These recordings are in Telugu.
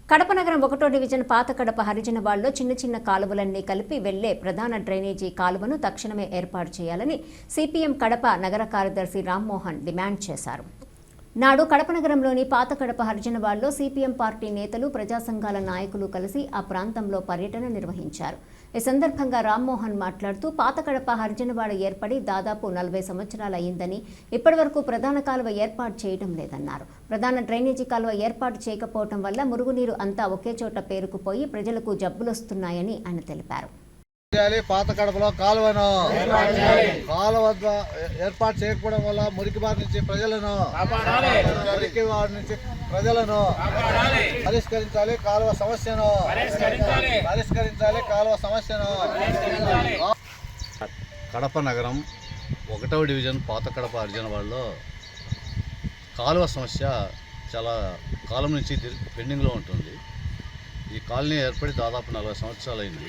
కడప నగరం 1వ డివిజన్ పాత కడప హరిజనవాడలో చిన్న చిన్న కాలువలన్నీ కలిపి వెళ్లే ప్రధాన డ్రైనేజీ కాలువను తక్షణమే ఏర్పాటు చేయాలని సిపిఎం కడప నగర కార్యదర్శి రామ్మోహన్ డిమాండ్ చేశారు. నాడు కడప నగరంలోని పాత కడప హరిజనవాడలో సిపిఎం పార్టీ నేతలు, ప్రజా సంఘాల నాయకులు కలిసి ఆ ప్రాంతంలో పర్యటన నిర్వహించారు. ఈ సందర్భంగా రామ్మోహన్ మాట్లాడుతూ పాత కడప హరిజనవాడ ఏర్పడి దాదాపు 40 సంవత్సరాలు అయిందని, ఇప్పటివరకు ప్రధాన కాలువ ఏర్పాటు చేయడం లేదన్నారు. ప్రధాన డ్రైనేజీ కాలువ ఏర్పాటు చేయకపోవడం వల్ల మురుగునీరు అంతా ఒకే చోట పేరుకుపోయి ప్రజలకు జబ్బులొస్తున్నాయని ఆయన తెలిపారు. పాత కడపలో కాలువను ఏర్పాటు చేయకపోవడం వల్ల మురికి బారి నుంచి ప్రజలను పరిష్కరించాలి. కాలువ సమస్యను కడప నగరం 1వ డివిజన్ పాత కడప హరిజనవాడలో కాలువ సమస్య చాలా కాలం నుంచి పెండింగ్లో ఉంటుంది. ఈ కాలనీ ఏర్పడి దాదాపు 40 సంవత్సరాలు అయింది.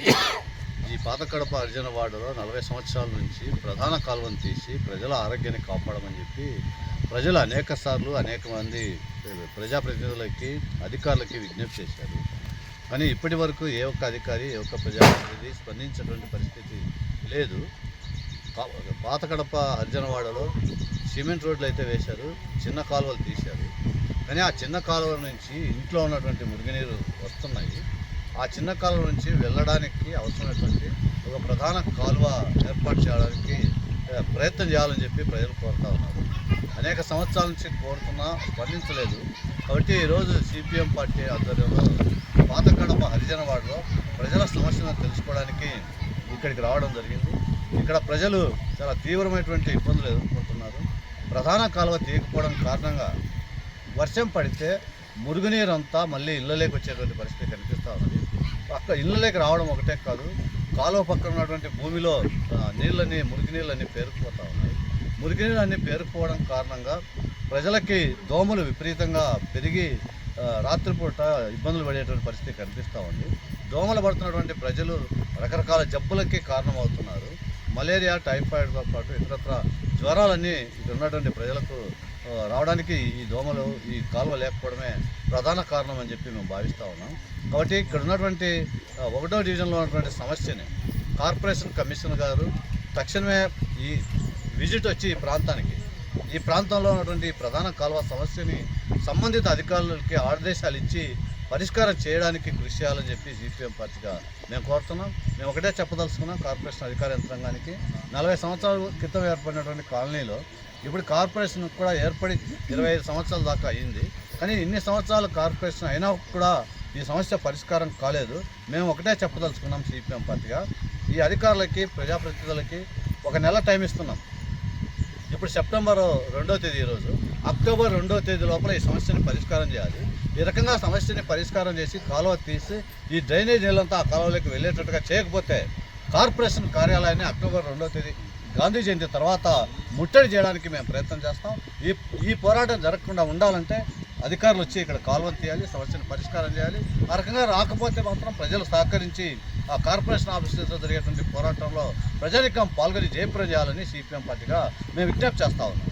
ఈ పాత కడప హరిజనవాడలో 40 సంవత్సరాల నుంచి ప్రధాన కాలువను తీసి ప్రజల ఆరోగ్యాన్ని కాపాడమని చెప్పి ప్రజలు అనేక మంది ప్రజాప్రతినిధులకి, అధికారులకి విజ్ఞప్తి చేశారు. కానీ ఇప్పటి వరకు ఏ ఒక్క అధికారి, ఏ ఒక్క ప్రజాప్రతినిధి స్పందించేటువంటి పరిస్థితి లేదు. పాత కడప హరిజనవాడలో సిమెంట్ రోడ్లు అయితే వేశారు, చిన్న కాలువలు తీశారు. కానీ ఆ చిన్న కాలువల నుంచి ఇంట్లో ఉన్నటువంటి మురుగునీరు వస్తున్నాయి. ఆ చిన్న కాలువ నుంచి వెళ్ళడానికి అవసరమైనటువంటి ఒక ప్రధాన కాలువ ఏర్పాటు చేయడానికి ప్రయత్నం చేయాలని చెప్పి ప్రజలు కోరుతూ ఉన్నారు. అనేక సంవత్సరాల నుంచి కోరుతున్నా స్పందించలేదు. కాబట్టి ఈరోజు సిపిఎం పార్టీ ఆధ్వర్యంలో పాత కడప హరిజనవాడలో ప్రజల సమస్యలను తెలుసుకోవడానికి ఇక్కడికి రావడం జరిగింది. ఇక్కడ ప్రజలు చాలా తీవ్రమైనటువంటి ఇబ్బందులు ఎదుర్కొంటున్నారు. ప్రధాన కాలువ తీయకపోవడం కారణంగా వర్షం పడితే మురుగునీరు అంతా మళ్ళీ ఇళ్ళలోకి వచ్చేటువంటి పరిస్థితి కనిపిస్తూ ఉంది. అక్కడ ఇళ్ళలోకి రావడం ఒకటే కాదు, కాలువ పక్కన ఉన్నటువంటి భూమిలో మురుగునీళ్ళన్నీ పేరుకుపోతూ ఉన్నాయి. మురుగునీళ్ళన్నీ పేరుకుపోవడం కారణంగా ప్రజలకి దోమలు విపరీతంగా పెరిగి రాత్రిపూట ఇబ్బందులు పడేటువంటి పరిస్థితి కనిపిస్తూ ఉంది. దోమలు పడుతున్నటువంటి ప్రజలు రకరకాల జబ్బులకి కారణమవుతున్నారు. మలేరియా, టైఫాయిడ్తో పాటు ఇతరత్ర జ్వరాలన్నీ ఇక్కడ ఉన్నటువంటి ప్రజలకు రావడానికి ఈ దోమలు, ఈ కాలువ లేకపోవడమే ప్రధాన కారణం అని చెప్పి మేము భావిస్తూ ఉన్నాం. కాబట్టి ఇక్కడ ఉన్నటువంటి 1వ డివిజన్లో ఉన్నటువంటి సమస్యని కార్పొరేషన్ కమిషనర్ గారు తక్షణమే ఈ విజిట్ వచ్చి ఈ ప్రాంతంలో ఉన్నటువంటి ప్రధాన కాలువ సమస్యని సంబంధిత అధికారులకి ఆదేశాలు ఇచ్చి పరిష్కారం చేయడానికి కృషి చేయాలని చెప్పి సిపిఎం పార్టీగా మేము కోరుతున్నాం. మేము ఒకటే చెప్పదలుచుకున్నాం కార్పొరేషన్ అధికార యంత్రాంగానికి, 40 సంవత్సరాల క్రితం ఏర్పడినటువంటి కాలనీలో ఇప్పుడు కార్పొరేషన్ కూడా ఏర్పడి 25 సంవత్సరాల దాకా అయింది. కానీ ఇన్ని సంవత్సరాలు కార్పొరేషన్ అయినా కూడా ఈ సమస్య పరిష్కారం కాలేదు. మేము ఒకటే చెప్పదలుచుకున్నాం సిపిఎం పార్టీగా, ఈ అధికారులకి, ప్రజాప్రతినిధులకి 1 నెల టైం ఇస్తున్నాం. ఇప్పుడు సెప్టెంబర్ 2వ తేదీ ఈరోజు, అక్టోబర్ 2వ తేదీ లోపల ఈ సమస్యని పరిష్కారం చేయాలి. ఈ రకంగా సమస్యని పరిష్కారం చేసి కాలువ తీసి ఈ డ్రైనేజ్ నీళ్ళంతా ఆ కాలువలోకి వెళ్ళేటట్టుగా చేయకపోతే కార్పొరేషన్ కార్యాలయాన్ని అక్టోబర్ 2వ తేదీ గాంధీ జయంతి తర్వాత ముట్టడి చేయడానికి మేము ప్రయత్నం చేస్తాం. ఈ పోరాటం జరగకుండా ఉండాలంటే అధికారులు వచ్చి ఇక్కడ కాలువను తీయాలి, సమస్యను పరిష్కారం చేయాలి. ఆ రకంగా రాకపోతే మాత్రం ప్రజలు సహకరించి ఆ కార్పొరేషన్ ఆఫీసులతో జరిగేటువంటి పోరాటంలో ప్రజానికం పాల్గొని జయప్రదం చేయాలని సిపిఎం పార్టీగా మేము విజ్ఞప్తి చేస్తా ఉన్నాం.